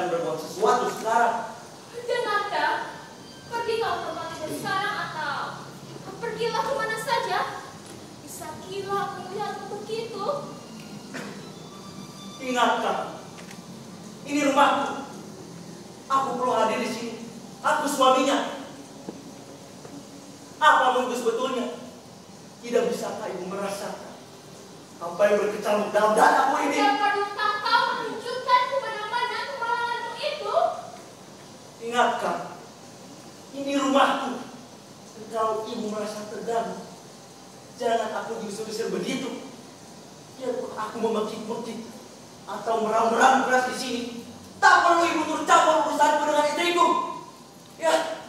dan berbuat sesuatu sekarang. Dengarkan, pergi kau ke rumah dari sekarang atau pergilah kemana saja. Bisa gila aku melihatmu begitu. Ingatkan, ini rumahku. Aku perlu hadir di sini. Aku suaminya. Apa menurutku sebetulnya? Tidak bisakah ibu merasakan apa yang berkecamuk dalam dadaku ini? Siapa duta kau menunjukkan kemana-mana kemalanganmu itu? Ingatkan, ini rumahku. Kalau ibu merasa terganggu, jangan aku diusir-usir begitu. Biarpun aku memekik-mekik atau meraung-raung keras di sini, tak perlu ibu turut campur urusanku dengan istriku. Ya,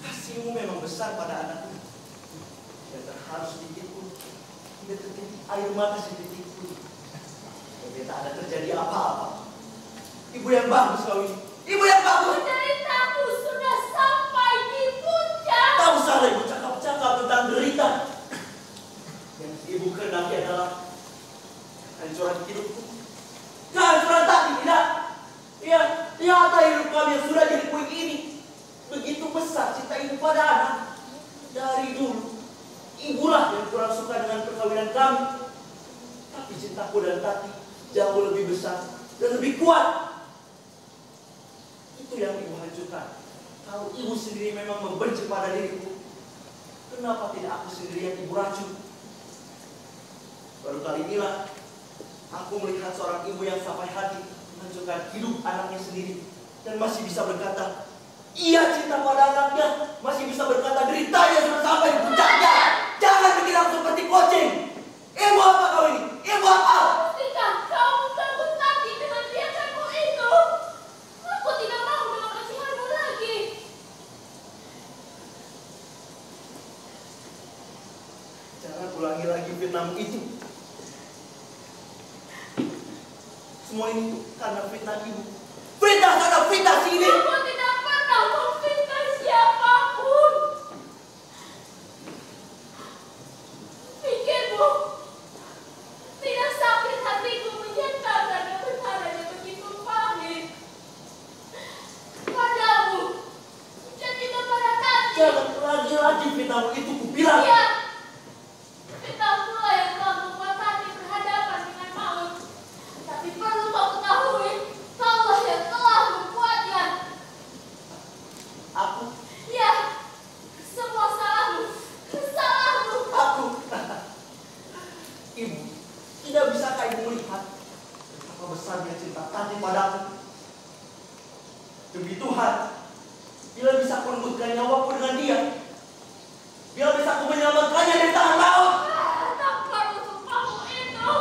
kasihmu memang besar pada anakku. Tidak terharu sedikit pun, tidak terjadi air mata sedikit pun. Tapi tak ada terjadi apa-apa. Ibu yang bagus kau ini, ibu yang bagus. Deritaku sudah sampai di puncak. Tak usah ibu cakap-cakap tentang derita. Yang ibu kehendaki adalah kehancuran hidupku. Kehancuran tadi, tidak? Ya, nyata hidup kami yang sudah jadi puing ini. Begitu besar cinta ibu pada anak. Dari dulu, ibulah yang kurang suka dengan perkawinan kami. Tapi cintaku dan Tati jauh lebih besar dan lebih kuat. Itu yang ibu hancurkan. Kalau ibu sendiri memang membenci pada diriku, kenapa tidak aku sendiri yang ibu racun? Baru kali inilah aku melihat seorang ibu yang sampai hati menghancurkan hidup anaknya sendiri dan masih bisa berkata, ia cinta pada anaknya, masih bisa berkata deritanya sudah sampai di puncaknya. Jangan bikin aku seperti kucing. Ibu apa kau ini? Ibu apa? Ketika kau mengganggu Tati dengan teriakanmu itu, aku tidak mau dengan ocehanmu lagi. Jangan ulangi lagi fitnahmu itu. Semua ini karena fitnah ibu. Fitnah sana, fitnah sini. Aku tidak pernah memfitnah siapapun. Pikirmu tidak sakit hatiku menyangkal karena kebenarannya begitu pahit. Padamu, jadi kepada Tati. Jangan lagi fitnahmu itu kubilang. Iya, kita pula yang telah membuat Tati berhadapan dengan maut. Tapi perlu kau ketahui, kaulah yang telah membuatnya. Aku, Ya, semua salahmu, salahmu. aku. Ibu, tidak bisakah ibu melihat betapa besarnya cinta Tati padaku? Demi Tuhan, bila bisa aku lembutkan nyawaku dengan dia, bila bisa aku menyelamatkannya dari tangan laut. Tak perlu sumpahmu itu.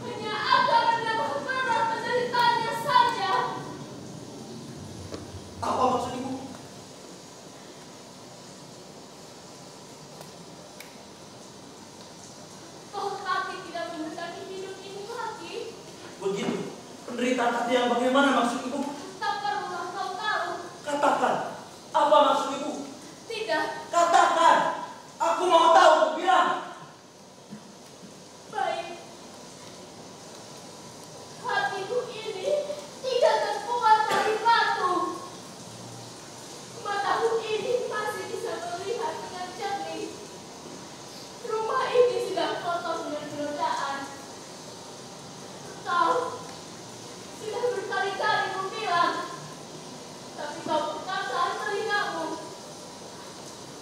Hanya akan menambah berat penderitaannya saja. Apa maksud ibu? Toh Tati tidak menghendaki hidup ini lagi. Begitu. Penderitaan Tati yang bagaimana maksud ibu? Tak perlulah kau tahu. Katakan. Apa maksud ibu? Tidak. Katakan. Aku mau tahu, aku bilang. Baik. Hatiku ini tidak terbuat dari batu. Mataku ini masih bisa melihat dengan jernih. Rumah ini sudah kotor dengan kerodaan. Kau sudah berkali-kali bilang, tapi kau bukanlah telingamu.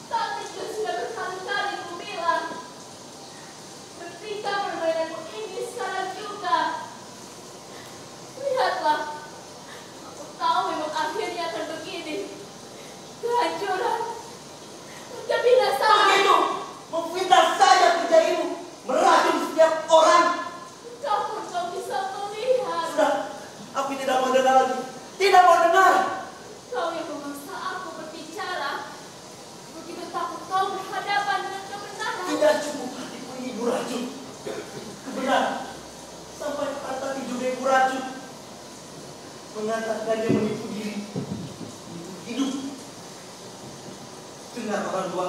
Tati juga sudah berkali-kali bilang, ketika permainanmu ini sekarang juga. Lihatlah, aku tahu memang akhirnya akan begini. Kehancuran, kebinasaan. Begitu. Memfitnah saja kerja ibu. Meracun setiap orang. Kau pun kau bisa melihat. Sudah. Aku tidak mau dengar lagi. Tidak mau dengar. Kau yang memaksa aku berbicara. Begitu takut kau berhadapan dengan kebenaran. Tidak cukup hatiku ini ibu racun. Kebenaran. Sampai Tati juga ibu racun. Mengatakannya menipu diri. Menipu hidup. Dengar orang tua.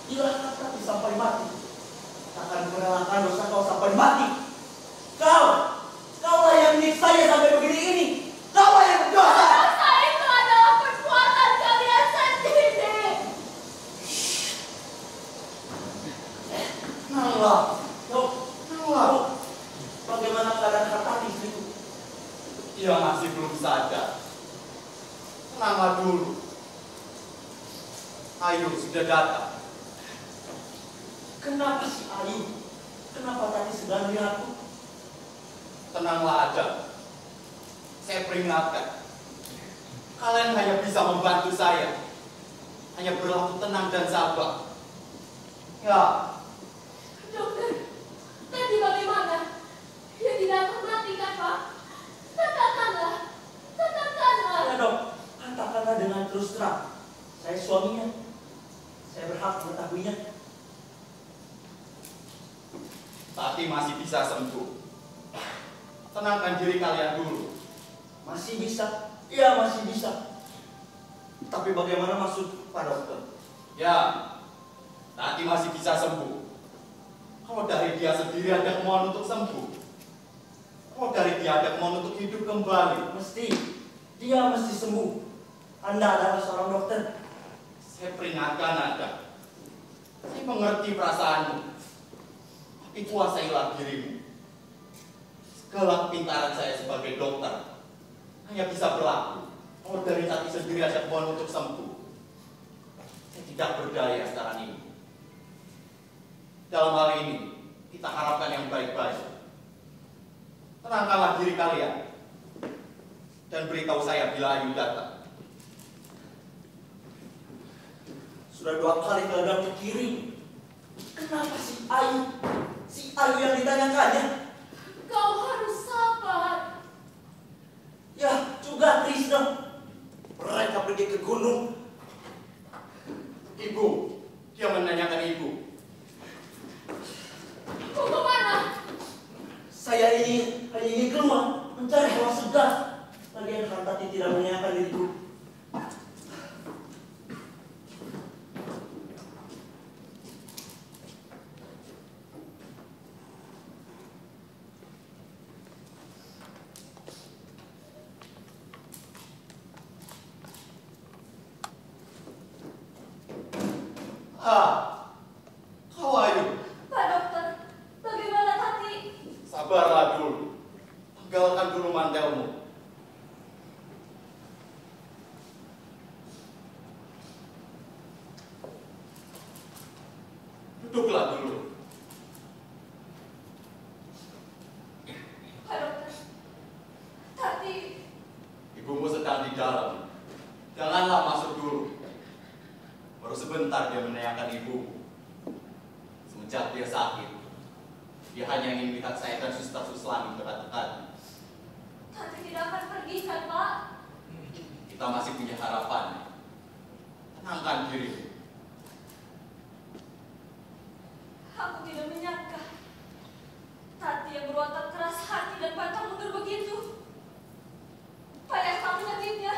Bila Tati sampai mati, akan merelakan dosa kau sampai mati. Kaulah yang menyiksa saya sampai begini ini. masih belum sadar. Tenanglah dulu. Ayu sudah datang. Kenapa si Ayu? Kenapa tadi sedang melihatku? Tenanglah aja. Saya peringatkan. Kalian hanya bisa membantu saya. Hanya berlaku tenang dan sabar. Ya, Dokter, tadi bagaimana? Dia tidak akan mati kan, Pak? Katakanlah. Ya dok, katakanlah dengan terus terang. Saya suaminya. Saya berhak mengetahuinya. Tati masih bisa sembuh. Tenangkan diri kalian dulu. Masih bisa? Iya masih bisa. Tapi bagaimana maksud Pak Dokter? Ya, Tati masih bisa sembuh. Kalau dari dia sendiri ada kemauan untuk sembuh. Kalau dari dia ada kemauan untuk hidup kembali. Dia mesti sembuh. Anda adalah seorang dokter. Saya peringatkan Anda. Saya mengerti perasaanmu. Tapi kuasailah dirimu. Segala kepintaran saya sebagai dokter hanya bisa berlaku kalau dari Tati sendiri ada kemauan untuk sembuh. Saya tidak berdaya sekarang ini. Dalam hal ini, kita harapkan yang baik-baik. Tenangkanlah diri kalian. Dan beritahu saya bila Ayu datang. Sudah 2 kali gagal dikirim. Kenapa si Ayu? Si Ayu yang ditanyakannya? Kau harus sabar. Ya juga Trisno. Mereka pergi ke gunung. Ibu, dia menanyakan ibu. Kau kemana? Saya hanya ingin keluar mencari hawa segar. Lagian Tati tidak menanyakan diriku. Kau Ayu. Pak Dokter, bagaimana Tati? Sabarlah dulu. Tinggalkan dulu mantelmu. Duduklah dulu. Pak Dokter, Tati. Ibumu sedang di dalam. Janganlah masuk dulu. Baru sebentar dia menanyakan ibumu. Semenjak dia sakit, dia hanya ingin melihat saya dan suster Suslami dekat-dekat. Tati tidak akan pergi kan, Pak? Kita masih punya harapan. Tenangkan diri. Aku tidak menyangka Tati yang berwatak keras hati dan pantang mundur begitu. Payah tak menyakitnya.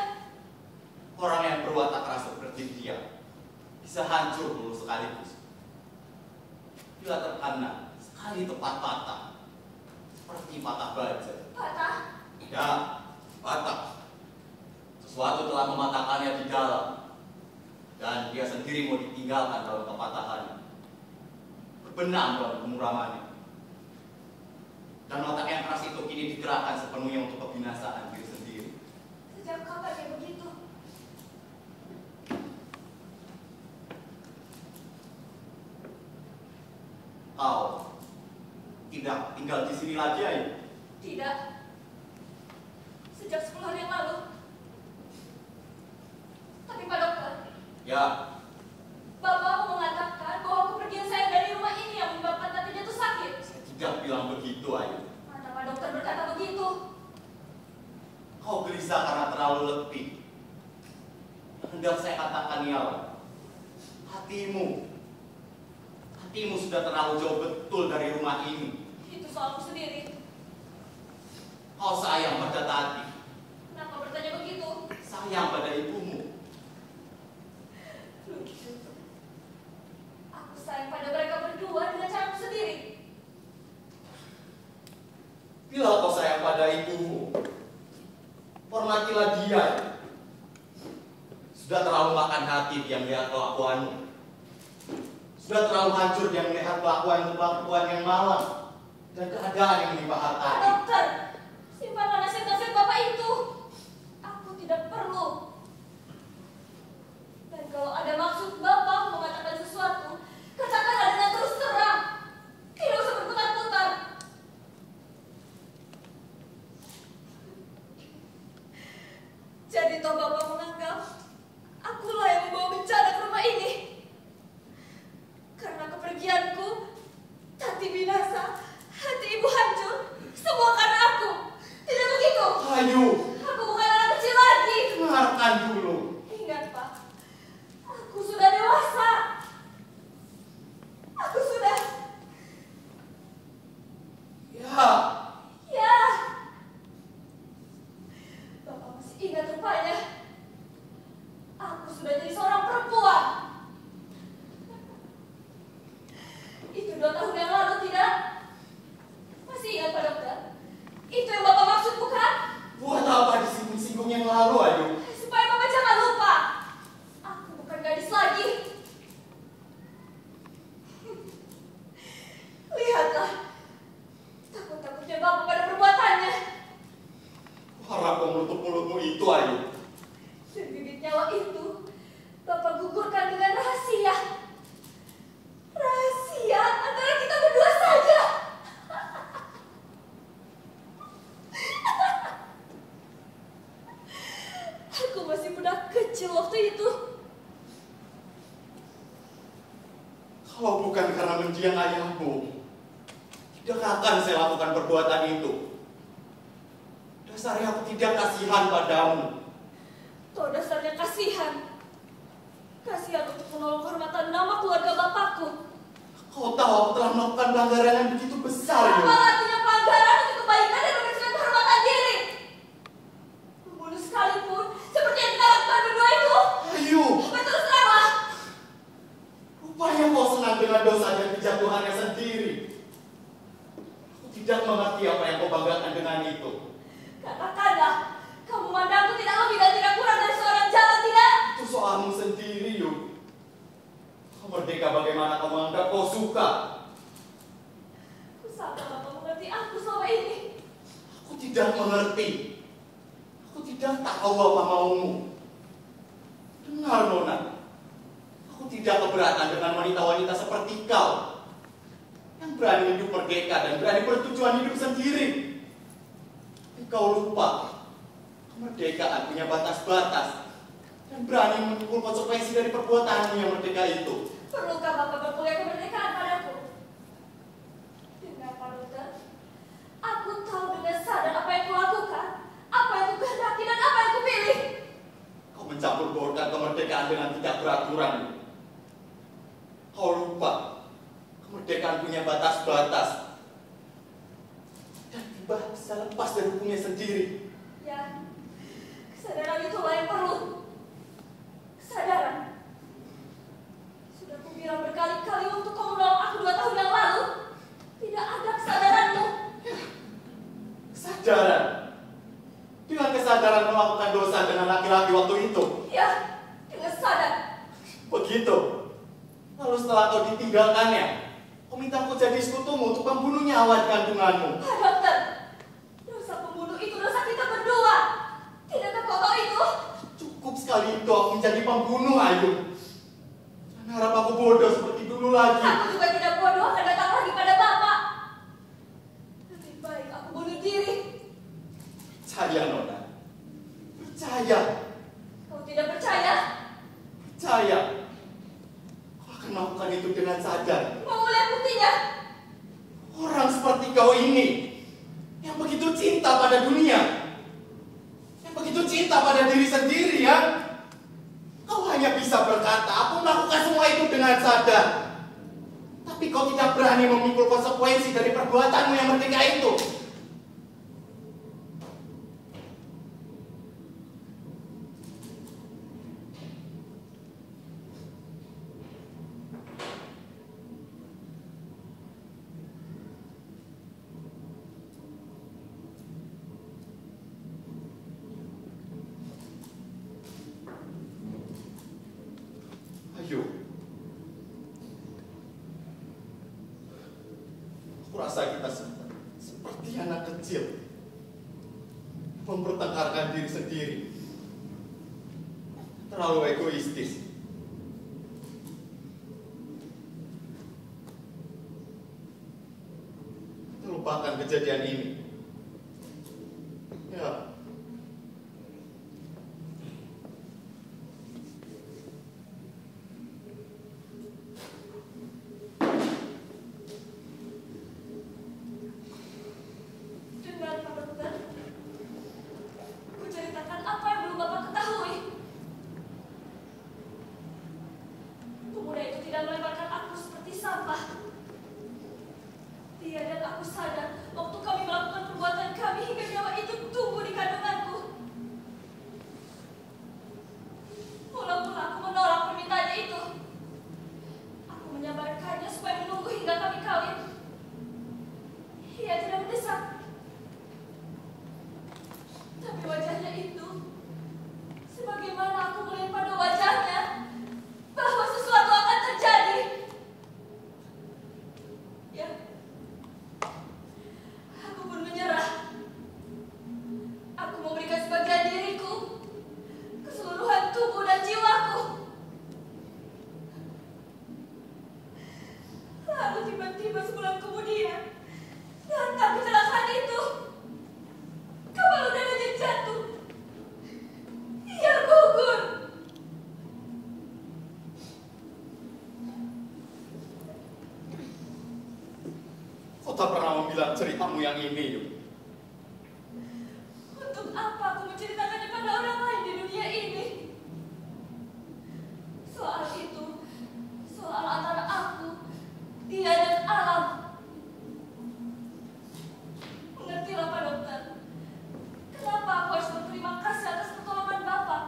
Orang yang berwatak keras seperti dia bisa hancur dulu sekaligus. Bila terkena sekali tepat patah, seperti patah baja. Patah? Ya, patah. Sesuatu telah mematahkannya di dalam, dan dia sendiri mau ditinggalkan dalam kepatahannya. Berbenam dalam kemuramannya. Dan otak yang keras itu kini digerakkan sepenuhnya untuk kebinasaan diri sendiri. Sejak kapan dia begitu? Kau tidak tinggal di sini lagi, Ayu? Tidak. Sejak 10 hari yang lalu. Tapi Pak Dokter, Ya, Bapak mengatakan bahwa kepergian saya dari rumah ini yang menyebabkan Tati jatuh sakit. saya tidak bilang begitu, Ayu. Mana Pak Dokter berkata begitu? Kau gelisah karena terlalu letih. Hendak saya katakan ialah hatimu sudah terlalu jauh betul dari rumah ini. Itu soalku sendiri. Kau sayang pada Tati, Kenapa bertanya begitu? sayang pada ibumu. Aku sayang pada mereka berdua dengan caraku sendiri. Bila kau sayang pada ibumu, hormatilah dia. Sudah terlalu makan hati dia melihat kelakuanmu. Sudah terlalu hancur dia melihat kelakuan yang malang dan keadaan yang menimpa Pak Tati. Dokter, simpan mana nasihat Bapak itu? Jadi toh Bapak menganggap akulah yang membawa bencana ke rumah ini. Karena kepergianku, Tati binasa, hati ibu hancur, semua karena aku. Tidak begitu? Ayu, Aku bukan anak kecil lagi. dengarkan dulu. Ingat Pak, aku sudah dewasa. Aku sudah, Ya, ya. Bapak masih ingat rupanya. Aku sudah jadi seorang perempuan. Itu 2 tahun yang lalu, tidak? Masih ingat Pak Dokter? Itu yang Bapak maksud, bukan? buat apa disinggung-singgung yang lalu, Ayu? Supaya Bapak jangan lupa. Aku bukan gadis lagi. Lihatlah. Takut-takutnya Bapak pada perbuatannya. Harap kau menutup mulutmu itu, Ayu. Dan bibit nyawa itu Bapak gugurkan dengan rahasia. Rahasia antara kita berdua saja. Aku masih budak kecil waktu itu. Kalau bukan karena mendiang ayahmu, tidak akan saya lakukan perbuatan itu. Dasarnya aku tidak kasihan padamu. Toh dasarnya kasihan. Kasihan untuk menolong kehormatan nama keluarga bapakku. Kau tahu aku telah melakukan pelanggaran yang begitu besar, Ayu. Apa artinya pelanggaran untuk kebaikan dan membersihkan kehormatan diri? Membunuh sekalipun, seperti yang kita lakukan berdua itu. Ayu, Terus teranglah. rupanya kau senang dengan dosa dan kejatuhannya sendiri. Aku tidak mengerti apa yang kau banggakan dengan itu. Katakanlah, kamu memandangku tidak lebih dan tidak kurang dari seorang jalan, tidak? Itu soalmu sendiri, Yu. Kau merdeka bagaimana kau menganggap kau suka. Kusangka Bapak mengerti aku selama ini. Aku tidak mengerti. Aku tidak tahu apa maumu. Dengar, Nona. Aku tidak keberatan dengan wanita-wanita seperti kau. Yang berani hidup merdeka dan berani bertujuan hidup sendiri. Tapi kau lupa. Kemerdekaan punya batas-batas. Dan berani memikul konsekuensi dari perbuatanmu yang merdeka itu. Perlukah Bapak berkuliah kemerdekaan padaku? Dengar Pak Dokter, aku tahu dengan sadar apa yang kulakukan, apa yang kukehendaki dan apa yang kupilih. Kau mencampur baurkan kemerdekaan dengan tidak beraturan. Kau lupa. Kemerdekaan punya batas-batas. Dan tiba bisa lepas dari hukumnya sendiri. Ya, kesadaran itulah yang perlu. Kesadaran. Sudah kubilang berkali-kali untuk kau menolong aku 2 tahun yang lalu. Tidak ada kesadaranmu. Kesadaran. Dengan kesadaran melakukan dosa dengan laki-laki waktu itu. Ya, dengan sadar. Begitu. Lalu setelah kau ditinggalkannya, kau minta aku jadi sekutumu untuk membunuh nyawa di kandunganmu. Pak Dokter, dosa pembunuh itu dosa kita berdua. Tidakkah kau tahu itu? Cukup sekali itu aku menjadi pembunuh, Ayu. Jangan harap aku bodoh seperti dulu lagi. Aku juga tidak bodoh akan datang lagi pada Bapak. Lebih baik aku bunuh diri. Percaya, Nona. Percaya. Kau tidak percaya? Percaya. Kau akan melakukan itu dengan sadar. Mau melihat buktinya? Orang seperti kau ini, yang begitu cinta pada dunia, yang begitu cinta pada diri sendiri, ya. Kau hanya bisa berkata, aku melakukan semua itu dengan sadar. Tapi kau tidak berani memikul konsekuensi dari perbuatanmu yang merdeka itu. Ayo. Aku rasa kita seperti anak kecil mempertengkarkan diri sendiri. Terlalu egoistis. Terlupakan kejadian ini. Ya. rumahmu yang ini, Yu? Untuk apa aku menceritakannya pada orang lain di dunia ini? Soal itu, soal antara aku, dia dan alam. Mengertilah Pak Dokter, kenapa aku harus berterima kasih atas pertolongan Bapak?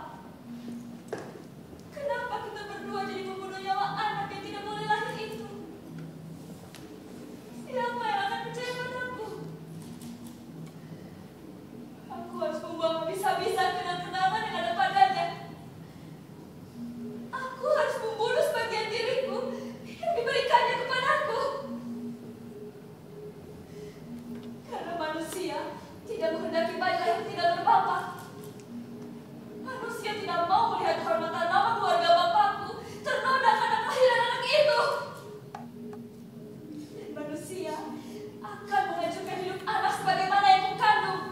Kenapa kita berdua jadi pembunuh nyawa anak yang tidak boleh lahir itu? Siapa yang akan percaya padaku? Aku harus membuang habis-habisan kenang-kenangan yang ada padanya. Aku harus membunuh sebagian diriku yang diberikannya kepadaku. Karena manusia tidak menghendaki bayi yang tidak berbapak. Manusia tidak mau melihat kehormatan nama keluarga bapakku ternoda karena kelahiran anak itu. Dan manusia akan menghancurkan hidup anak sebagaimana yang kukandung.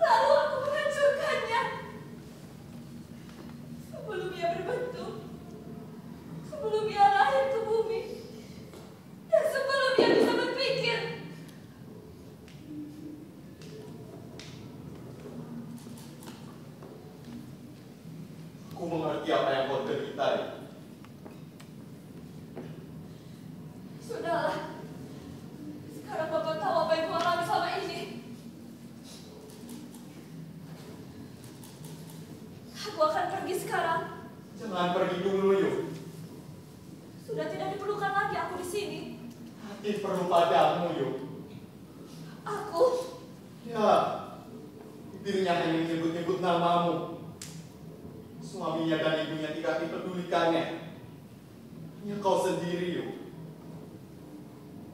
Lalu aku menghancurkannya. Sebelum ia berbentuk, sebelum ia lahir ke bumi, dan sebelum ia bisa berpikir. Aku mengerti apa yang kau derita, Yu. Sudahlah. Sekarang Bapak tahu apa yang kualami selama ini. Aku akan pergi sekarang. Jangan pergi dulu, Yu. Sudah tidak diperlukan lagi aku di sini. Hati perlu padamu, Yu. Aku, Ya, dirinya hanya menyebut-nyebut namamu. Suaminya dan ibunya tidak dipedulikannya. Hanya kau sendiri, Yu.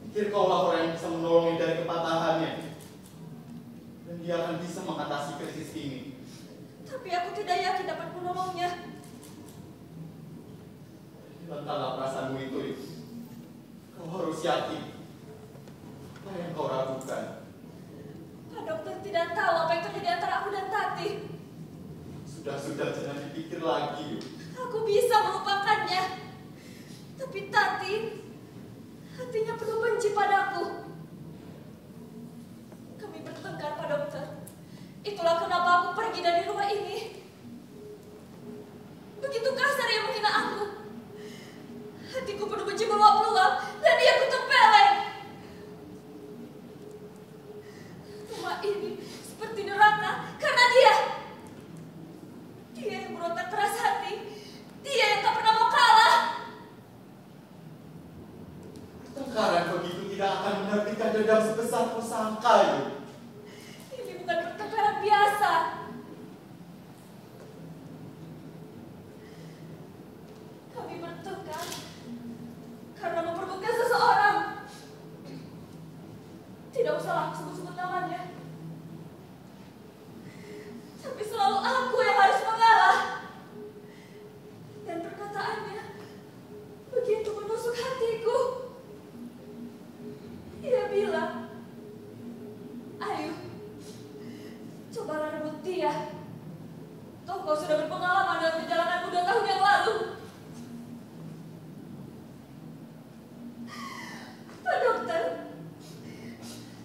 Pikir kaulah orang yang bisa menolongnya dari kepatahannya. Dan dia akan bisa mengatasi krisis ini. tapi aku tidak yakin dapat menolongnya. Hilangkanlah perasaanmu itu, Yu. Kau harus yakin. Apa yang kau ragukan? Pak Dokter tidak tahu apa yang terjadi antara aku dan Tati. Sudah jangan dipikir lagi, Yu. Aku bisa melupakannya. Tapi Tati, hatinya penuh benci padaku. Kami bertengkar, Pak Dokter. Itulah kenapa aku pergi dari rumah ini. Begitu kasar ia menghina aku. Hatiku penuh benci meluap-luap dan dia kutempeleng. Rumah ini seperti neraka karena dia. Dia yang berontak keras hati. Dia yang tak pernah mau kalah. Pertengkaran begitu tidak akan menerbitkan dendam sebesar kau sangka, Yu. Ini bukan pertengkaran biasa. Kami bertengkar karena memperbutkan seseorang. Tidak usah aku sebut-sebut namanya. Tapi selalu aku yang harus mengalah. Dan perkataannya begitu menusuk hatiku. Ia bilang, "Ayo, cobalah rebut dia. Toh kau sudah berpengalaman dalam perjalananmu 2 tahun yang lalu." Pak Dokter,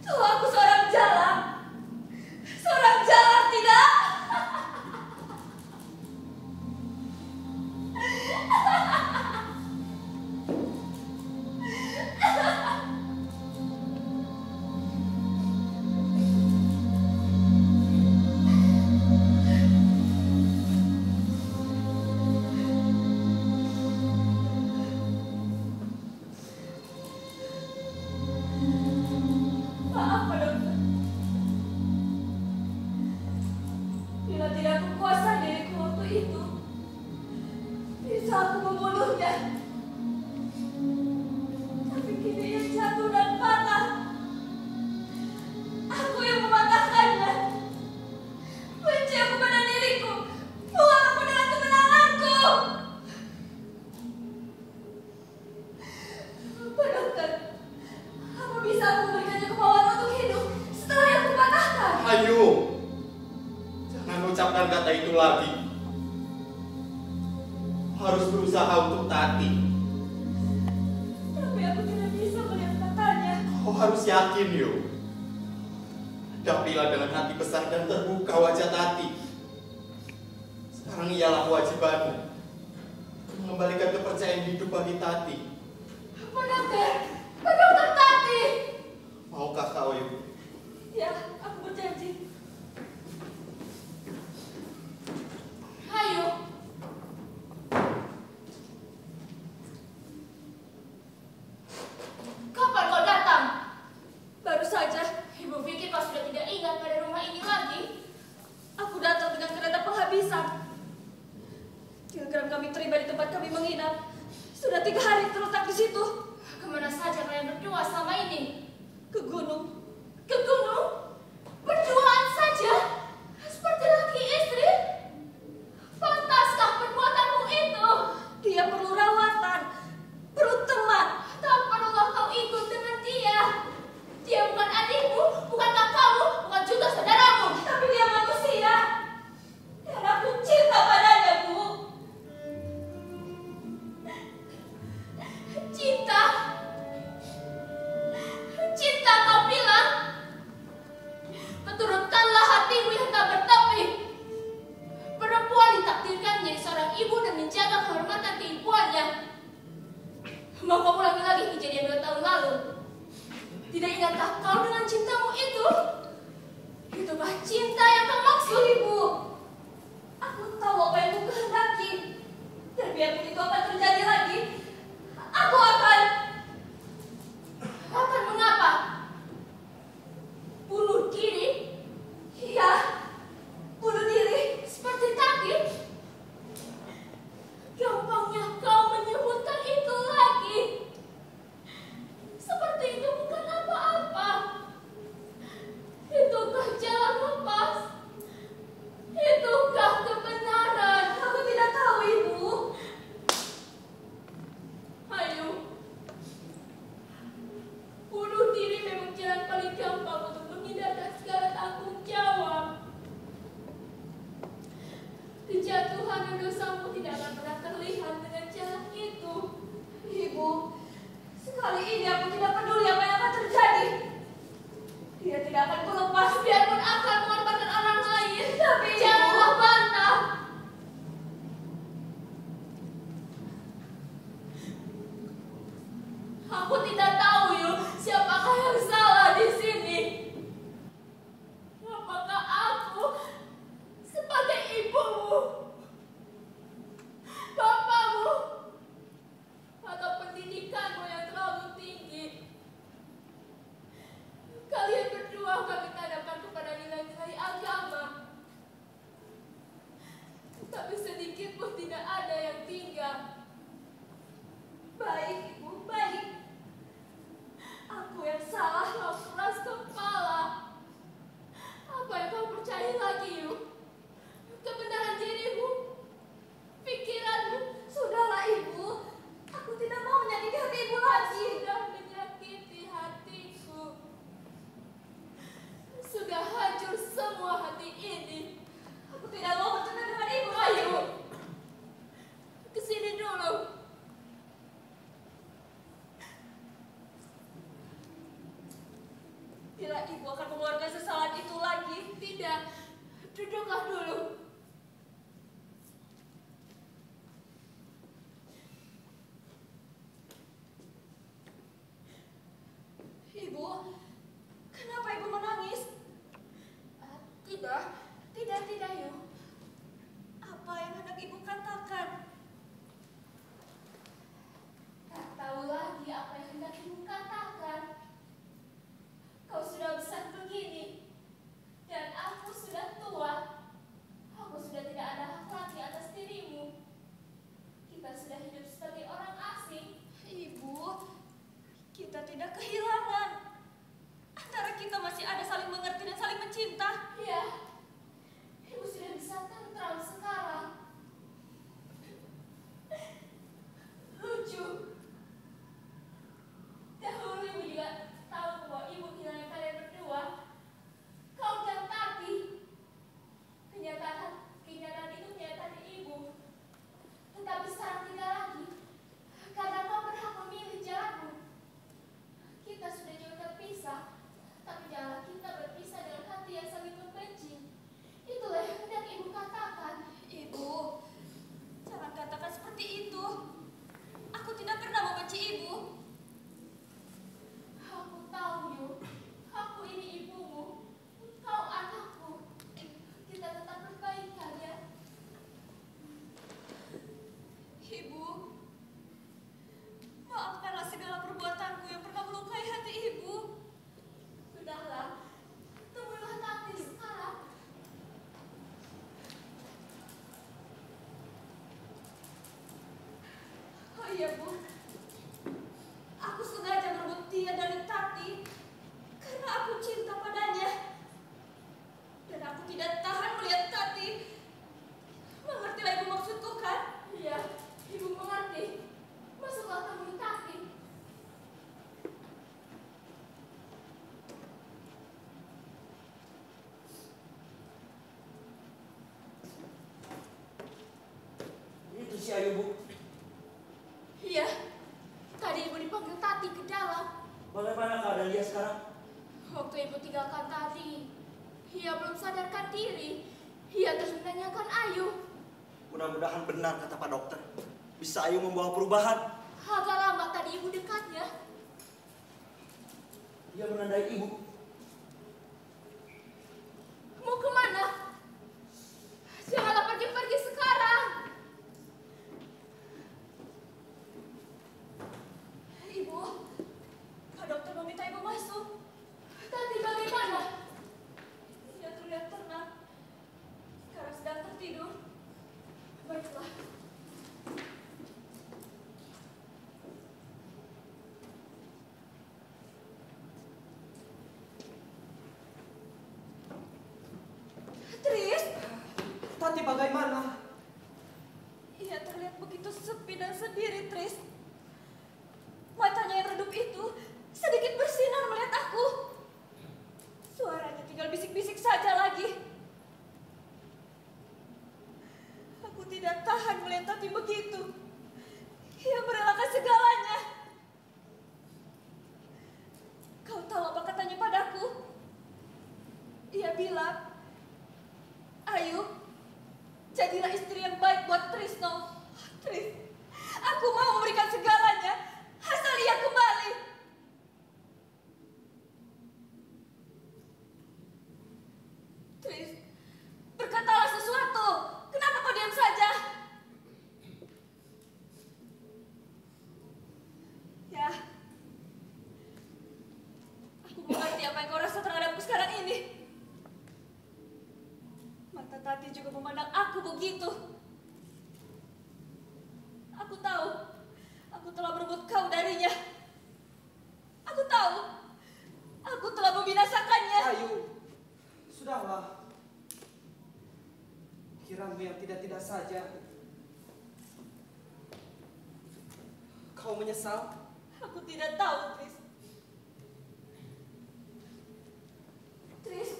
toh aku seorang jalan. Seorang jalan, tidak? Maaf, Pak Dokter. Bila tidak aku kuasai diriku waktu itu, bisa aku membunuhnya. Tapi kini ia jatuh dan patah. Aku yang mematahkannya. Benci aku pada diriku. Buang aku dengan kemenanganku. Pak Dokter, apa bisa aku memberikannya kemauan untuk hidup setelah yang kupatahkan? Ayo, jangan ucapkan kata itu lagi. Harus berusaha untuk Tati. Tapi aku tidak harus yakin, Yo. Hadapilah dengan hati besar dan terbuka wajah Tati. Sekarang ialah kewajibanmu mengembalikan kepercayaan hidup bagi Tati. Pak Dokter, Pak Dokter Tati. Maukah kau, Ibu? Ya, aku berjanji. Ayo. Kapan kau datang? Baru saja. Ibu pikir kau sudah tidak ingat pada rumah ini lagi. Aku datang dengan kereta penghabisan. Telegram kami terima di tempat kami menginap. Sudah 3 hari terletak di situ. Kemana saja kalian berdua selama ini? Ke gunung. Ke gunung? Berduaan saja? Seperti laki istri? Pantaskah perbuatanmu itu? Dia perlu rawatan, perlu teman. Tak perlulah kau ikut dengan dia. Dia bukan adikmu, bukan kakakmu, bukan juga saudaramu. Tapi dia manusia. Dan aku cinta padanya, Bu. Cinta. Cinta kau bilang. Turunkanlah hatimu yang tak bertepi. Perempuan ditakdirkan menjadi seorang ibu dan menjaga kehormatan keibuannya. Mau kau ulangi lagi kejadian 2 tahun lalu? Tidak ingatkah kau dengan cintamu itu? Itukah cinta yang kau maksud, Ibu? Aku tahu apa yang kau kehendaki. Dan biarpun itu akan terjadi lagi, aku akan mengapa? Bunuh diri? Iya, bunuh diri seperti tadi. Gampangnya kau menyebutkan itu lagi. Seperti itu bukan apa-apa. Itukah jalan lepas? Itukah kebenaran? Aku tidak tahu, Ibu. Ayo. Bunuh diri memang jalan paling gampang untuk menghindarkan segala tanggung jawab. Kejatuhan dan dosamu tidak akan pernah terlihat dengan jalan itu. Ibu, sekali ini aku tidak peduli apa yang akan terjadi. Dia tidak akan kulepas biarpun akan mengorbankan orang lain. Tapi janganlah bantah. Aku tidak tahu, Yu, siapakah yang salah di sini. Apakah aku sebagai ibumu, bapakmu, atau pendidikanmu yang terlalu tinggi? Kalian berdua kami tanamkan kepada nilai-nilai agama. Tapi sedikit pun tidak ada yang tinggal. Baik, Ibu, baik. Aku yang salah, kau keras kepala. Apa yang kau percaya lagi, Yu? Kebenaran dirimu, pikiranmu. Sudahlah, Ibu. Aku tidak mau menyakiti hati Ibu lagi. Sudah menyakiti hatiku. Sudah hancur semua hati ini. Aku tidak mau bertemu dengan Ibu. Ayo, kesini dulu. Bila Ibu akan mengeluarkan sesalan itu lagi, tidak. Duduklah dulu. Ibu, kenapa Ibu menangis? Tidak, Yu. Apa yang hendak Ibu katakan? Tak tahu lagi apa yang hendak Ibu katakan. Kau sudah besar begini, dan aku sudah tua. Aku sudah tidak ada hak lagi atas dirimu. Kita sudah hidup sebagai orang asing. Ibu, kita tidak kehilangan. Antara kita masih ada saling mengerti dan saling mencinta. Ya, Ibu sudah Iya, Bu. Aku sengaja merebut dia dari Tati karena aku cinta padanya. Dan aku tidak tahan melihat Tati. Mengertilah Ibu maksudku kan? Iya, Ibu mengerti. Masuklah kamu Tati. Itu si Ayu, Bu. Iya, tadi Ibu dipanggil Tati ke dalam. Bagaimana keadaan dia sekarang? Waktu Ibu tinggalkan tadi, ia belum sadarkan diri. Ia terus menanyakan Ayu. Mudah-mudahan benar kata Pak Dokter. Bisa Ayu membawa perubahan. Agak lama tadi Ibu dekatnya. Dia menandai Ibu. Mau kemana? Janganlah pergi-pergi sekarang. Ibu, Pak Dokter meminta Ibu masuk. Tadi bagaimana? Ia terlihat tenang. Sekarang sedang tertidur. Baiklah. Tris, Tati bagaimana? ia terlihat begitu sepi dan sendiri, Tris. Matanya yang redup itu sedikit bersinar melihat aku. Suaranya tinggal bisik-bisik saja lagi. Aku tidak tahan melihat Tati begitu. Ia merelakan segalanya. Kau tahu apa katanya padaku? Ia bilang, Ayu, jadilah istri yang baik buat Trisno. Tris, aku mau memberikan segalanya, asal ia kembali. Tris, berkatalah sesuatu. Kenapa kau diam saja? Ya, aku mengerti apa yang kau rasa terhadapku sekarang ini. Mata Tati juga memandang aku begitu. Aku tahu, aku telah merebut kau darinya. Aku tahu, aku telah membinasakannya. Ayu, sudahlah. Kiramu yang tidak-tidak saja. Kau menyesal? Aku tidak tahu, Tris. Tris,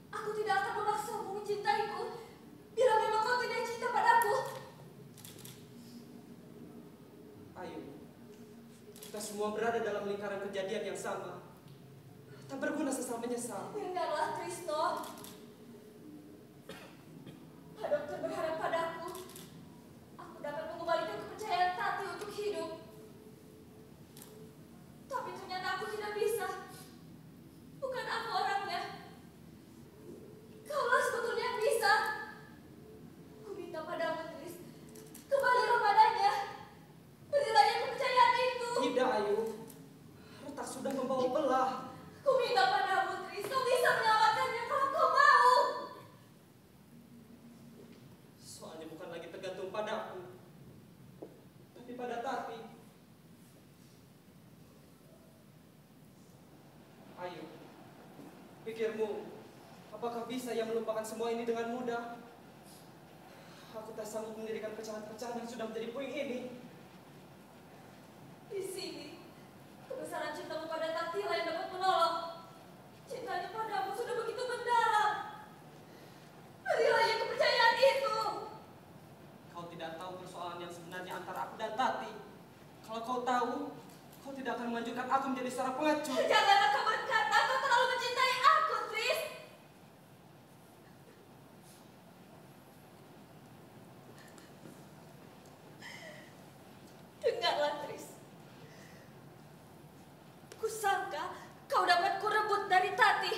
aku tidak akan memaksamu mencintaiku bila memang kau tidak cinta padaku. Ayu, kita semua berada dalam lingkaran kejadian yang sama. Tak berguna sesal menyesal. Dengarlah, Trisno. Pak Dokter berharap padaku. Aku dapat mengembalikan kepercayaan Tati untuk hidup. Tapi ternyata aku tidak bisa. Bukan aku orangnya. Kaulah sebetulnya yang bisa. Ku minta padamu, Tris. Kembalilah padanya. Berilah yang kepercayaan itu. Tidak, Ayu. Retak sudah membawa belah. Ku minta padamu, Tris. Kau bisa menyelamatkannya kalau kau mau. Soalnya bukan lagi tergantung padaku, tapi pada Tati. Ayo, pikirmu, apakah bisa ia melupakan semua ini dengan mudah? Aku tak sanggup mendirikan pecahan-pecahan yang sudah menjadi puing ini. Di sini, kebesaran cintamu pada Tati lah yang dapat menolong. Cintanya padamu sudah begitu mendalam. Berilah yang kepercayaan itu. Kau tidak tahu persoalan yang sebenarnya antara aku dan Tati. Kalau kau tahu, kau tidak akan menganjurkan aku menjadi seorang pengecut. Janganlah kau berkata kau terlalu mencintai aku, Tris. Dengarlah, Tris. Kusangka kau dapat kurebut dari Tati.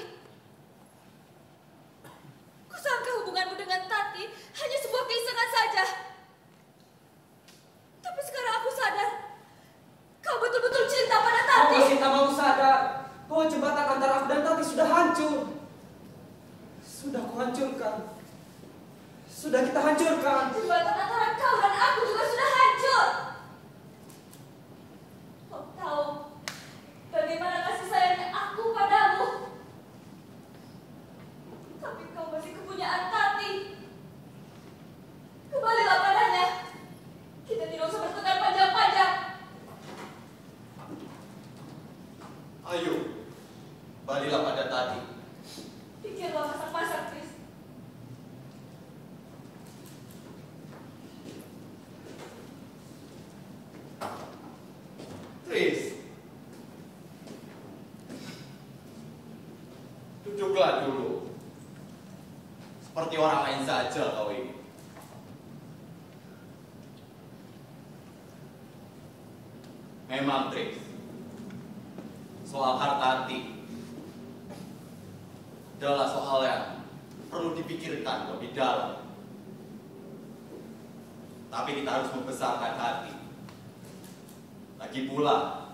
Kusangka hubunganmu dengan Tati hanya sebuah keisengan saja. Tapi sekarang aku sadar, kau betul-betul cinta pada Kau Tati. masih tak mau sadar bahwa jembatan antara aku dan Tati sudah hancur. Sudah kuhancurkan. Sudah kita hancurkan. Jembatan antara kau dan aku juga sudah hancur. Sudah dulu. Seperti orang lain saja kau ini. Memang Tris, soal Hartati adalah soal yang perlu dipikirkan lebih dalam. Tapi kita harus membesarkan hati. Lagi pula,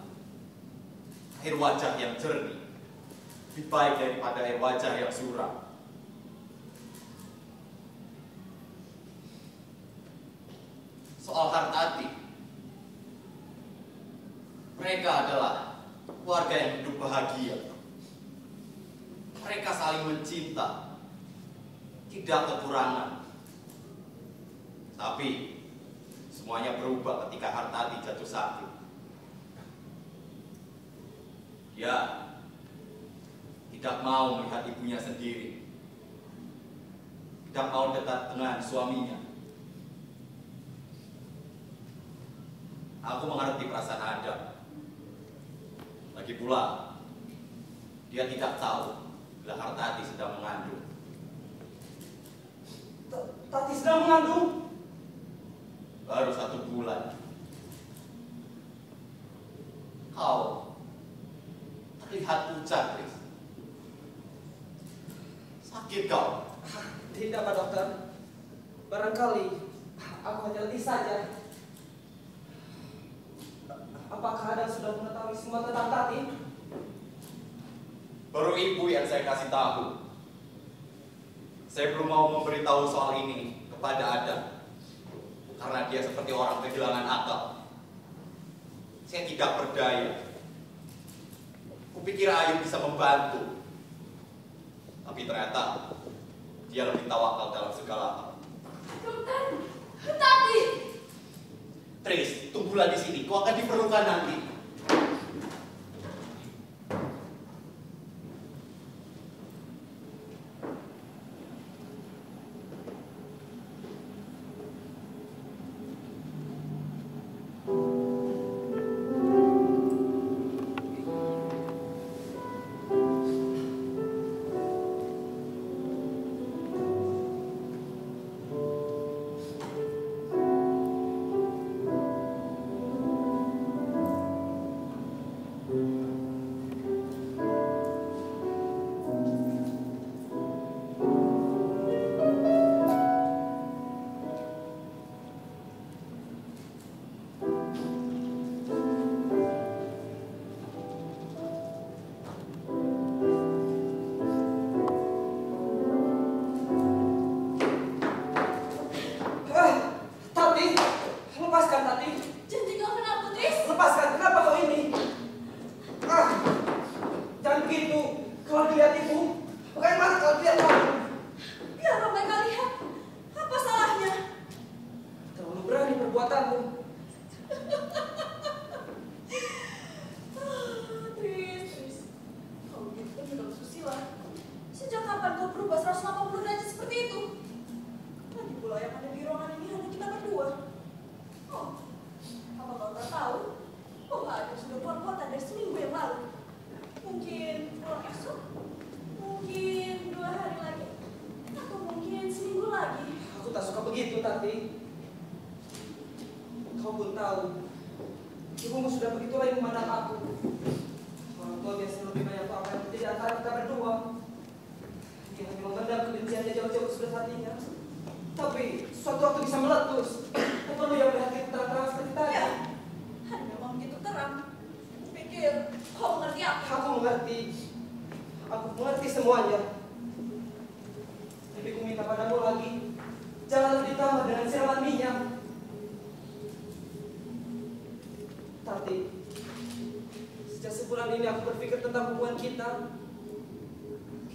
air wajah yang jernih lebih baik daripada air wajah yang suram. Soal Hartati, mereka adalah keluarga yang hidup bahagia. Mereka saling mencinta, tidak kekurangan. Tapi semuanya berubah ketika Hartati jatuh sakit. Dia tidak mau melihat ibunya sendiri, tidak mau dekat dengan suaminya. Aku mengerti perasaan Adam. Lagi pula, dia tidak tahu bila Hartati sedang mengandung. Tati sedang mengandung? Baru 1 bulan. Kau terlihat pucat, Tris. Sakit kau? Tidak, Pak Dokter. Barangkali aku hanya letih saja. Apakah Adam sudah mengetahui semua tentang Tati? Baru ibu yang saya kasih tahu. Saya belum mau memberitahu soal ini kepada Adam, karena dia seperti orang kehilangan akal. Saya tidak berdaya. Kupikir Ayu bisa membantu, tapi ternyata dia lebih tawakal dalam segala hal. Dokter, Tati. Tris, tunggulah di sini. Kau akan diperlukan nanti.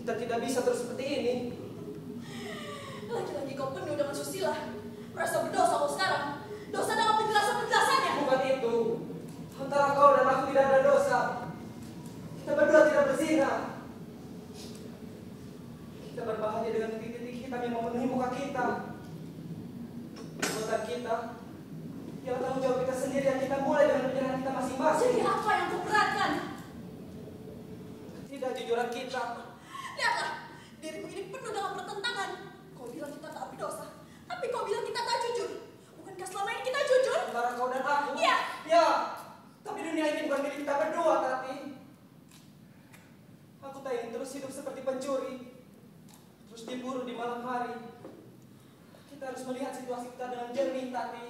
Kita tidak bisa terus seperti ini. Lagi-lagi kau penuh dengan susila. Merasa berdosa kau sekarang. Dosa dalam penjelasan-penjelasannya. Bukan itu. Antara kau dan aku tidak ada dosa. Kita berdua tidak berzina. Kita berbahagia dengan titik-titik hitam yang memenuhi muka kita. Perbuatan kita yang tanggung jawab kita sendiri, yang kita mulai dengan perjalanan kita masing-masing. Jadi apa yang kau beratkan? Tidak jujuran kita. Lihatlah, harus melihat situasi kita dengan jernih, Tati.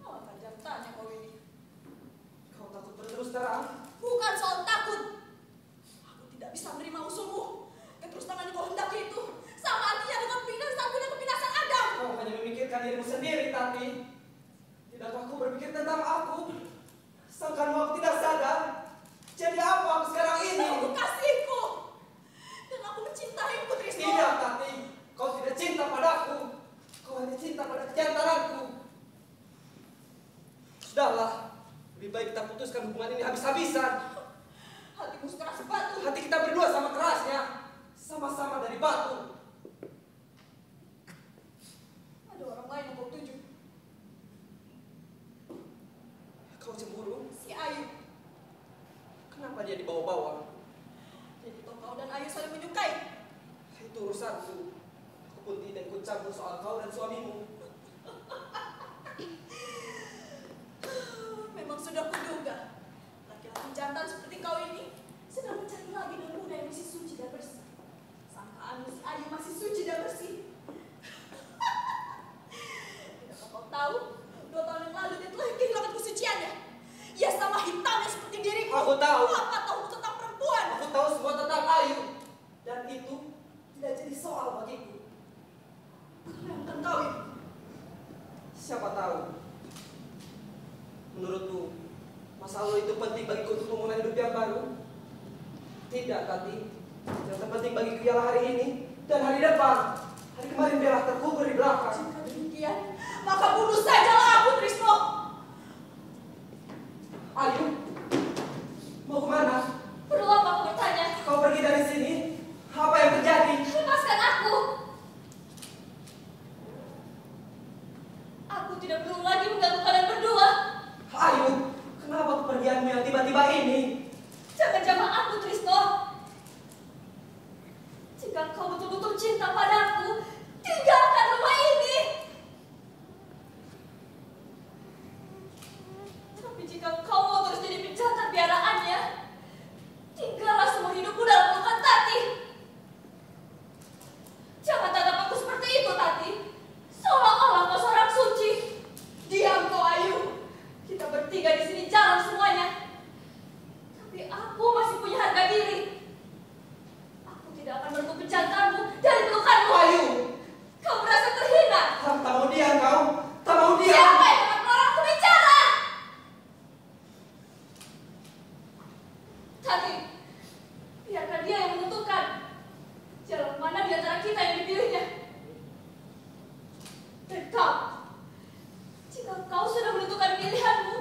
Oh, tajam tanya kau ini. Kau takut berterus terang? Bukan soal takut. Aku tidak bisa menerima usulmu. Keterus tangan kau hendaki itu sama artinya dengan binasaan dan kebinasan Adam. Kau hanya memikirkan dirimu sendiri, Tati. Tidakkah kau berpikir tentang aku? Sangkamu aku tidak sadar. Jadi apa aku sekarang ini? Kau kasihku. Dan aku mencintaimu, Trisno. Tidak, Tati. Kau tidak cinta padaku. Kau hanya cinta pada kejantananku. Sudahlah. Lebih baik kita putuskan hubungan ini habis-habisan. Hatimu sekeras batu. Hati kita berdua sama kerasnya. Sama-sama dari batu. Ada orang lain yang kau tuju. Kau cemburu? Si Ayu. Kenapa dia dibawa-bawa? Jadi toh kau dan Ayu saling menyukai. Itu urusanku. Aku pun tidak ikut campur soal kau dan suamimu. Memang sudah kuduga. Laki-laki jantan seperti kau ini sedang mencari lagi dan muda yang masih suci dan bersih. Sangkaanmu si Ayu masih suci dan bersih. Tidakkah kau tahu? 2 tahun yang lalu dia telah kehilangan kesuciannya. Ia sama hitamnya seperti diriku. Aku tahu. Apa tahu tentang perempuan? Aku tahu semua tentang Ayu. Dan itu tidak jadi soal bagiku. Kau yang akan kawin. Siapa tahu? Menurutmu, masa lalu itu penting bagiku untuk memulai hidup yang baru? Tidak, Tati. Yang terpenting bagiku ialah hari ini dan hari depan. Hari kemarin biarlah terkubur di belakang. Jika demikian, maka bunuh sajalah aku, Trisno. Ayu, mau kemana? Perlu apa kau bertanya? Kau pergi dari sini? Apa yang terjadi? Lepaskan aku. Aku tidak perlu lagi mengganggu kalian berdua. Ayu, kenapa kepergianmu yang tiba-tiba ini? Jangan jamah aku, Trisno. Jika kau betul-betul cinta padaku, tinggalkan rumah ini. Tapi jika kau mau terus jadi penjantan piaraannya, tinggallah semua hidupku dalam pelukan Tati. Jangan tatap aku seperti itu, Tati. Seolah-olah kau seorang suci. Diam kau, Ayu. Kita bertiga di sini jalan semuanya. Tapi aku masih punya harga diri. Aku tidak akan merebut penjantanmu dari pelukanmu. Ayu, Kau merasa terhina. tak mau diam kau. Tak mau diam. Siapa yang akan melarang aku bicara? Tati, biarkan dia yang menentukan jalan mana di antara kita yang dipilihnya. Dan kau, jika kau sudah menentukan pilihanmu,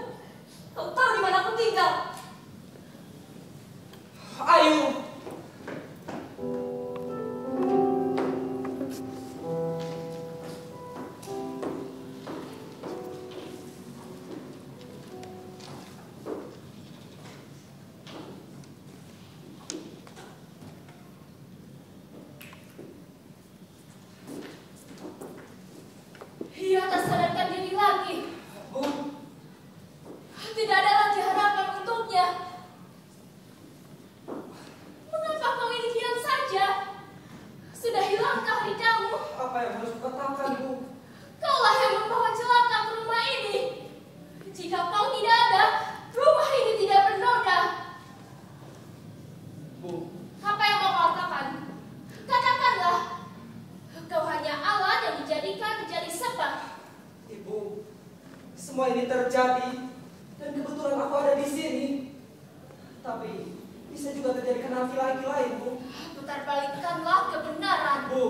kau tahu di mana aku tinggal. Ayu. Ia tak sadarkan diri lagi. Bu, Tidak ada lagi harapan untuknya. Mengapa kau ini diam saja? Sudah hilangkah lidahmu? apa yang harus kukatakan, Bu? Kaulah yang membawa celaka ke rumah ini. Jika kau tidak ada, rumah ini tidak bernoda. Bu, Apa yang mau kau katakan? Katakanlah. Kau hanya alat yang dijadikan menjadi sebab. Ibu, semua ini terjadi dan kebetulan aku ada di sini. Tapi bisa juga terjadi karena laki-laki lain, Bu. Putar balikkanlah kebenaran. Bu,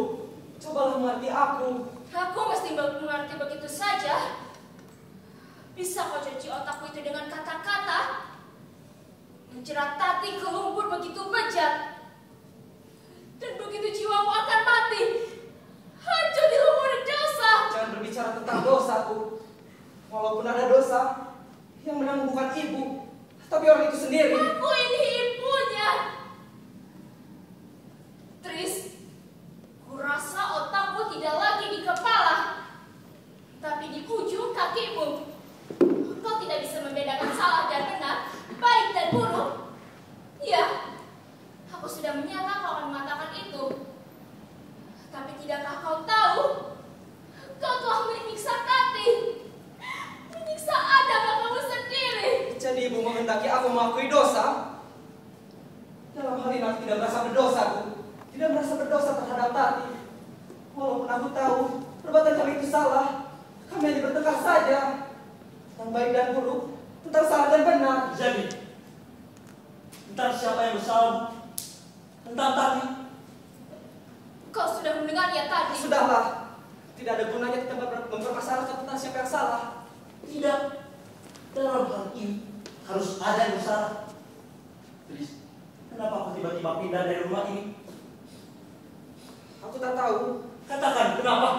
cobalah mengerti aku. Aku mesti mengerti begitu saja. Bisa kau cuci otakku itu dengan kata-kata? Menjerat Tati ke lumpur begitu bejat. Dan begitu jiwamu akan mati. Hancur di lumuri dosa. Jangan berbicara tentang dosa, Bu. Walaupun ada dosa, yang menanggung bukan ibu, tapi orang itu sendiri. Aku ini ibunya. Tris, kurasa otakmu tidak lagi di kepala, tapi di ujung kakimu. Kau tidak bisa membedakan salah dan benar, baik dan buruk. Ya, aku tidak merasa berdosa terhadap Tati. Walaupun aku tahu perbuatan kami itu salah, kami hanya bertengkar saja tentang baik dan buruk, tentang salah dan benar. Jadi, tentang siapa yang bersalah? Tentang Tati? Kau sudah mendengarnya tadi. Sudahlah, tidak ada gunanya kita mempermasalahkan tentang siapa yang salah. Tidak. Dalam hal ini harus ada yang bersalah. Please, kenapa aku tiba-tiba pindah dari rumah ini? Aku tak tahu. Katakan kenapa?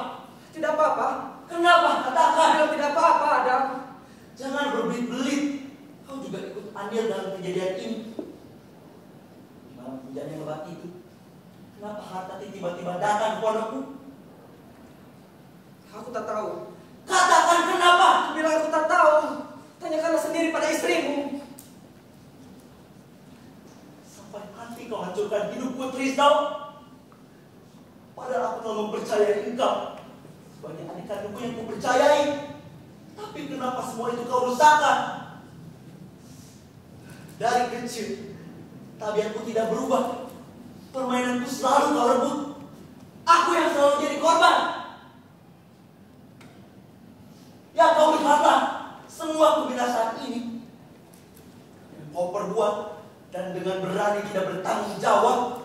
Tidak apa-apa. Kenapa? Katakan. Bilang tidak apa-apa, Adam. Jangan berbelit-belit. Kau juga ikut andil dalam kejadian ini. Di malam hujan yang lebat itu, kenapa Hartati tiba-tiba datang ke pondokku? Aku tak tahu. Katakan kenapa? Aku bilang aku tak tahu. Tanyakanlah sendiri pada istrimu. Sampai hati kau hancurkan hidupku, Trisno. Padahal aku telah mempercayai engkau sebagai adik kandungku yang kupercayai. Tapi kenapa semua itu kau rusakkan? Dari kecil, tabiatku tidak berubah. Permainanku selalu kau rebut. Aku yang selalu jadi korban. Ya kau lihatlah semua kebinasaan ini yang kau perbuat dan dengan berani tidak bertanggung jawab.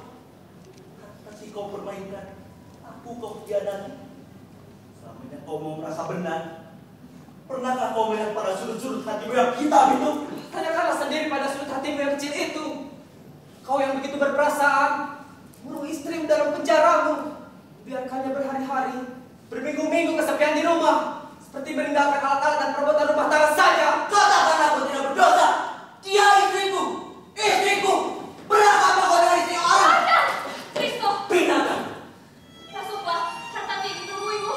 Pasti kau permainkan, aku kau hianati. Selama ini kau mau merasa benar. Pernahkah kau melihat pada sudut-sudut hatimu yang hitam itu? Tanyakanlah sendiri pada sudut hatimu yang kecil itu. Kau yang begitu berperasaan, bunuh istrimu dalam penjaramu. Biarkannya berhari-hari, berminggu-minggu kesepian di rumah, seperti meninggalkan alat-alat dan perbuatan rumah tangga saja. Katakan aku tidak berdosa. Dia istriku, istriku. Berapa kau dari istri orang? Ada! Trisno, Binatang. masuklah. Hartati ditungguimu.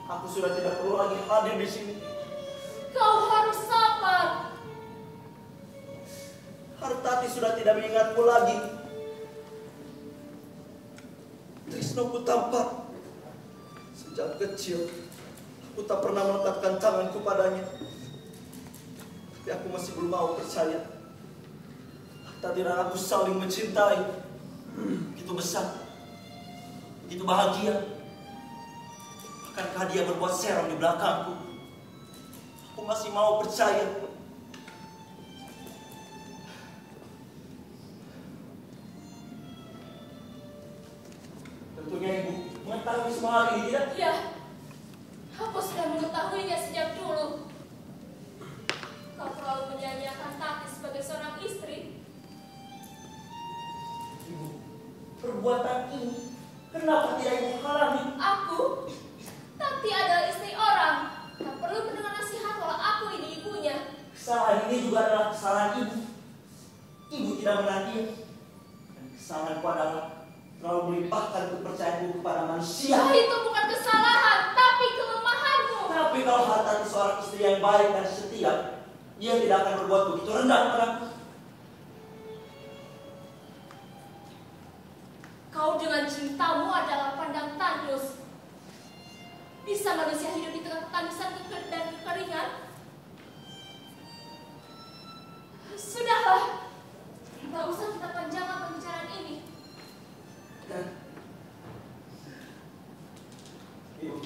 Aku sudah tidak perlu lagi hadir di sini. Kau harus sabar. Hartati sudah tidak mengingatku lagi. Trisno ku tampak. Sejak kecil, aku tak pernah meletakkan tanganku padanya. Tapi aku masih belum mau percaya. Hartati dan aku saling mencintai. Begitu besar. Begitu bahagia. Akankah dia berbuat serong di belakangku? Aku masih mau percaya. Tentunya ibu mengetahui semua hal ini, tidak? Ya, aku sudah mengetahuinya sejak dulu. Kau terlalu menyanyiakan Tati sebagai seorang istri. Ibu, perbuatan ini kenapa tidak ibu halangi? Aku, Tati adalah istri orang. Tak perlu mendengar nasihat kalau aku ini ibunya. Kesalahan ini juga adalah kesalahan ibu. Ibu tidak menanti. Dan kesalahanku adalah terlalu melimpahkan kepercayaanku kepada manusia. Itu bukan kesalahan, tapi kelemahanmu. Tapi kalau Hartati seorang istri yang baik dan setia, dia tidak akan berbuat begitu rendah padaku. Kau dengan cintamu adalah pandang tandus. Bisa manusia hidup di tengah ketandusan dan kekeringan? Sudahlah, tak usah kita panjangkan pembicaraan ini. Ibu,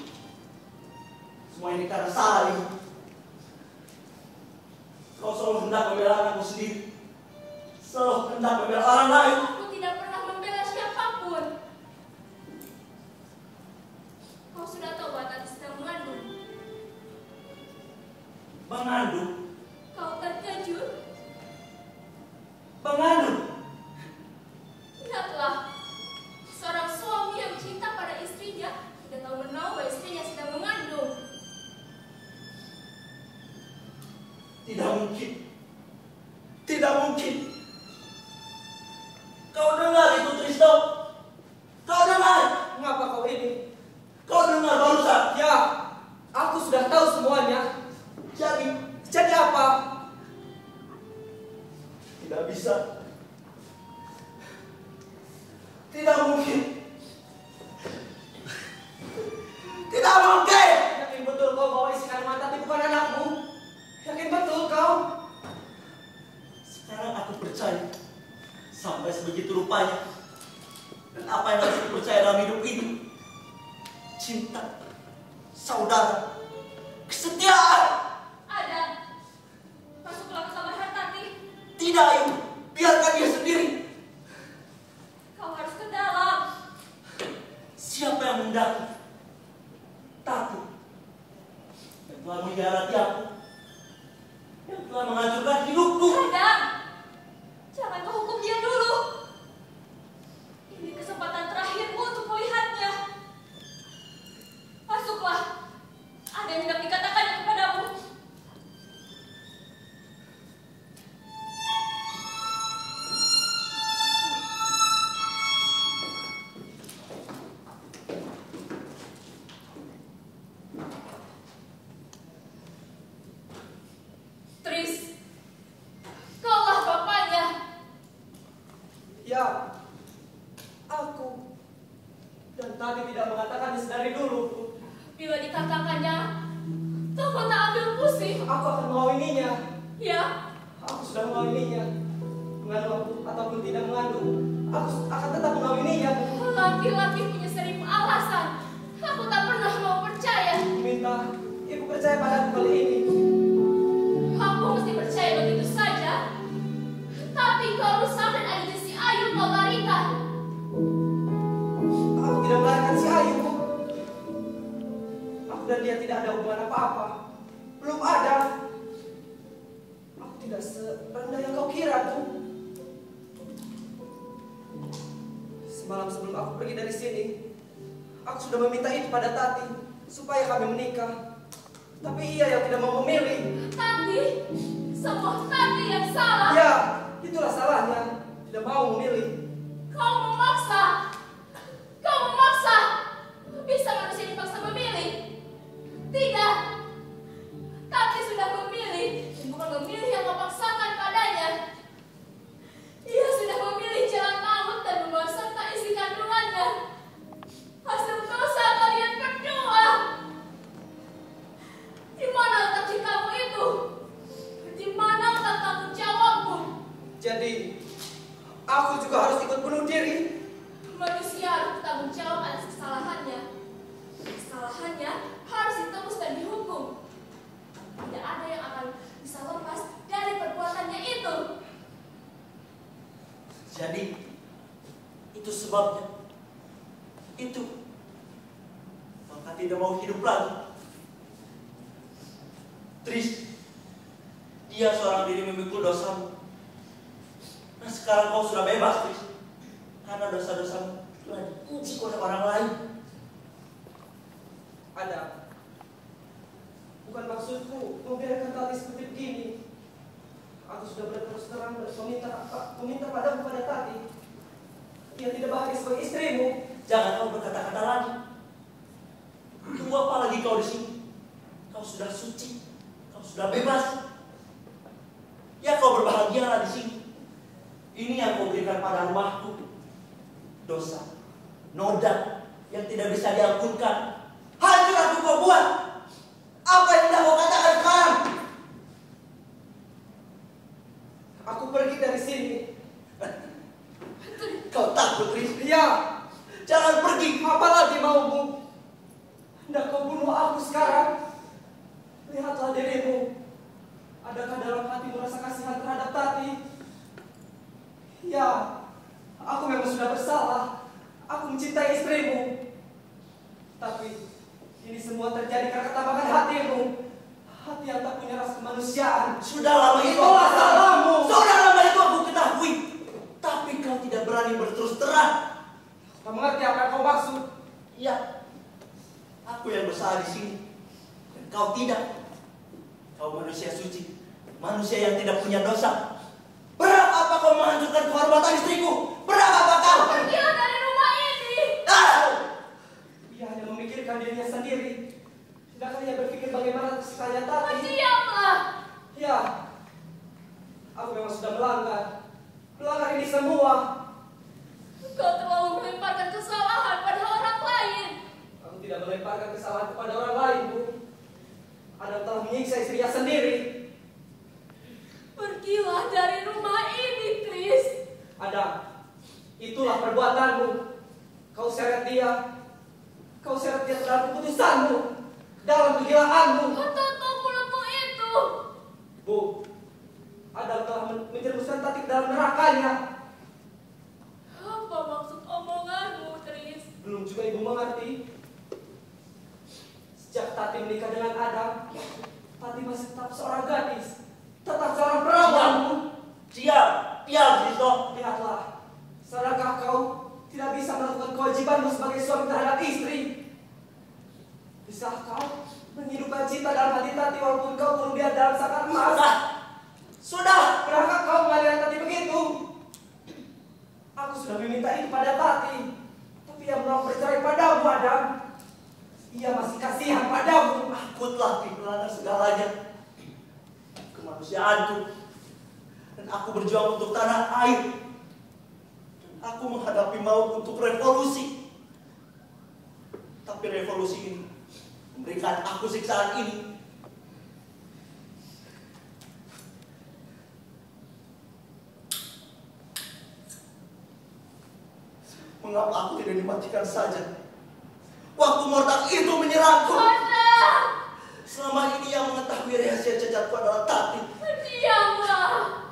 semua ini karena salah ibu. Kau selalu hendak membela anakmu sendiri. Selalu hendak membela orang lain. Aku tidak pernah membela siapapun. Kau sudah tahu bahwa Tati sedang mengandung. Mengandung. Kau terkejut? Mengandung. Lihatlah, seorang suami yang cinta pada istrinya tidak tahu menahu bahwa istrinya sedang mengandung. Tidak mungkin. Tidak mungkin. Kau dengar itu, Trisno? Kau dengar? Mengapa kau ini? Kau dengar barusan? Ya, aku sudah tahu semuanya. Jadi apa? tidak bisa. Tidak mungkin. masih percaya dalam hidup ini. Cinta, saudara, kesetiaan. Ada. Masuklah ke kamar Hartati. Tidak, Ayu. Biarkan dia sendiri. Kau harus ke dalam. Siapa yang mendaki? Tati. Yang telah mengkhianati aku. Yang telah menghancurkan hidupku. Adam, jangan kau hukum dia dulu. Ini kesempatan terakhirmu untuk melihatnya. Masuklah. Ada yang hendak dikatakannya kepadamu. Tris, kaulah bapaknya. Ya, aku. Dan tadi tidak mengatakannya sedari dulu. Bila dikatakannya, toh kau tak ambil pusing. Aku akan mengawininya. Ya, Aku sudah mengawininya. Mengandung aku ataupun tidak mengandung, aku akan tetap mengawininya. laki-laki punya seribu alasan. Aku tak pernah mau percaya. Minta ibu percaya padaku kali ini. Aku mesti percaya begitu saja. Tapi kalau sampai ada si Ayu kau larikan. Aku tidak melarikan si Ayu. Aku dan dia tidak ada hubungan apa-apa. Belum ada. Aku tidak serendah yang kau kira tuh. Semalam sebelum aku pergi dari sini, aku sudah meminta itu pada Tati supaya kami menikah. Tapi ia yang tidak mau memilih. Tati, semua Tati yang salah. Ya, itulah salahnya. Tidak mau memilih. Kau memaksa. Kau memaksa. Bisa manusia dipaksa memilih? Tidak. Tati sudah memilih. Bukan memilih yang kau paksakan padanya. Ia sudah memilih jalan maut dan membawa serta isi kandungannya. Hasil dosa kalian berdua. Di mana letak cintamu itu? Di mana letak tanggung jawabmu? Jadi, aku juga harus ikut bunuh diri. Manusia harus bertanggung jawab atas kesalahannya. Kesalahannya harus ditebus dan dihukum. Tidak ada yang akan bisa lepas dari perbuatannya itu. Jadi, itu sebabnya. Itu. Maka tidak mau hidup lagi. Tris, dia seorang diri memikul dosamu. Nah sekarang kau sudah bebas, Tris. Karena dosa-dosamu telah dipuji oleh orang lain. Ada. Bukan maksudku membiarkan Tati seperti begini. Aku sudah berterus terang dan meminta padamu pada Tati. Ia tidak bahagia sebagai istrimu. Jangan kau berkata-kata lagi. Tunggu apa lagi kau di sini? Kau sudah suci. Kau sudah bebas. Ya kau berbahagialah di sini. Ini yang kau berikan pada rumahku. Dosa, noda yang tidak bisa diampunkan. Hancur aku kau buat. Apa yang tidak kau katakan sekarang? Aku pergi dari sini. Kau takut, Tris? Ya, Jangan pergi. apalagi maumu? Hendak kau bunuh aku sekarang? Lihatlah dirimu. Adakah dalam hatimu rasa kasihan terhadap Tati? Ya, aku memang sudah bersalah. Aku mencintai istrimu. Tapi ini semua terjadi karena ketabahan hatimu. Hati yang tak punya rasa kemanusiaan. Sudah lama itu Itulah salahmu. Sudah lama itu aku ketahui. Tapi kau tidak berani berterus terang. Kau mengerti apa yang kau maksud? Iya. Aku yang bersalah di sini. Dan kau tidak. Kau manusia suci. Manusia yang tidak punya dosa. Berapa apa kau menghancurkan kehormatan istriku? Berapa apa kau? Pergilah dari rumah ini. Ah! Ia hanya memikirkan dirinya sendiri. Sedangkan ia berpikir bagaimana kesukaannya Tati. Diamlah. Ya, aku memang sudah melanggar ini semua. Kau terlalu melemparkan kesalahan pada orang lain. Aku tidak melemparkan kesalahan kepada orang lain, Bu. Adam telah menyiksa istrinya sendiri. Pergilah dari rumah ini, Tris. Adam, itulah perbuatanmu. Kau dia. Kau seret dia dalam keputusanmu, dalam kegilaanmu. Untuk mulutmu itu. Bu, Adam telah menjerumuskan Tati dalam nerakanya. Apa maksud omonganmu, Tris? Belum juga ibu mengerti. Sejak Tati menikah dengan Adam, Tati masih tetap seorang gadis, tetap seorang perawan. Diam, Kristo. Lihatlah, sadarkah kau tidak bisa melakukan kewajibanmu sebagai suami terhadap istri? Bisa kau menghidupkan cinta dalam hati Tati walaupun kau belum lihat dalam sakar emas? Sudah. Pernahkah kau mengalihkan Tati begitu? Aku sudah meminta itu pada Tati, tapi ia menolak bercerai padamu, Adam. Ia masih kasihan padamu. Aku telah kehilangan segalanya, kemanusiaanku, dan aku berjuang untuk tanah air. Dan aku menghadapi maut untuk revolusi. Tapi revolusi ini memberikan aku siksaan ini. Mengapa aku tidak dimatikan saja waktu mortal itu menyerangku? Selama ini yang mengetahui rahasia cacatku adalah Tati. Diamlah.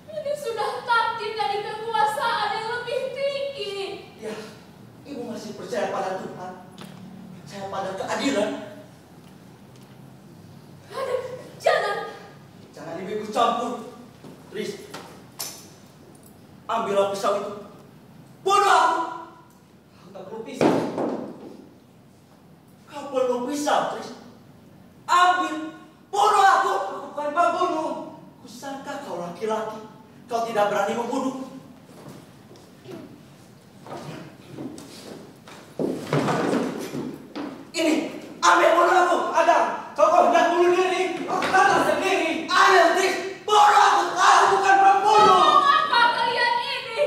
Ini sudah takdir dari kekuasaan yang lebih tinggi. Ya, ibu masih percaya pada Tuhan, percaya pada keadilan. Jangan ibu ikut campur. Tris, ambillah pisau itu, bunuh aku. Aku tak perlu pisau. Kau perlu pisau, Tris. Ambil, bunuh aku. Aku bukan pembunuh. Kusangka kau laki-laki, kau tidak berani membunuh. Ini, ambil, bunuh aku. Adam, kau hendak bunuh diri. Aku kalah sendiri. Ambil, Tris, bunuh aku. Aku bukan pembunuh. Apa kalian ini?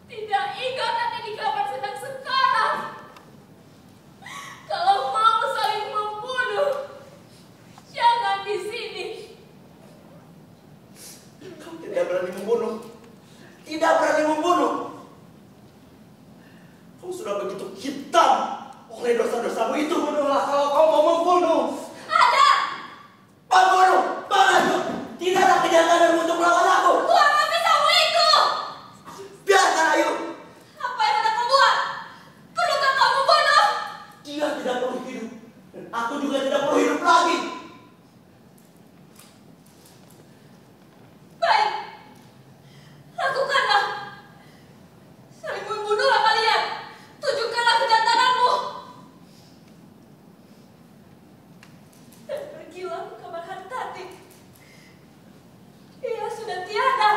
Tidak ingat nanti di kamar sedang sekarang. Kalau mau saling membunuh, jangan di sini. Kau tidak berani membunuh. Tidak berani membunuh. Kau sudah begitu hitam oleh dosa-dosamu itu. Bunuhlah kalau kau mau membunuh. Ada! Pembunuh, banganku. Tidak ada kenyataanmu untuk melawan aku. Buang pisaumu itu! Biarkan Ayu. Apa yang hendak kau buat? Perlukah kau membunuh? Dia tidak perlu hidup. Dan aku juga tidak perlu hidup lagi. Baik, lakukanlah. Saling membunuhlah kalian. Tunjukkanlah kejantananmu. Dan pergilah ke kamar Tati. Dia sudah tiada.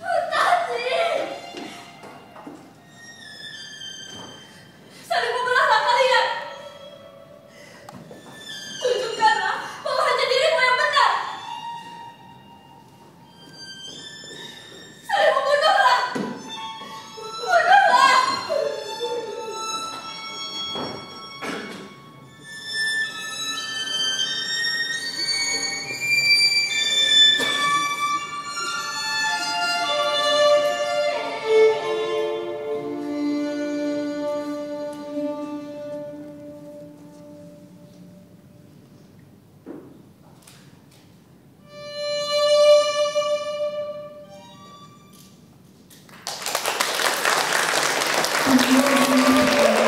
Tati! Saling membelahlah kalian. Tunjukkanlah bahwa hanya dirimu yang benar. Saling membunuhlah. Bunuhlah. Thank you.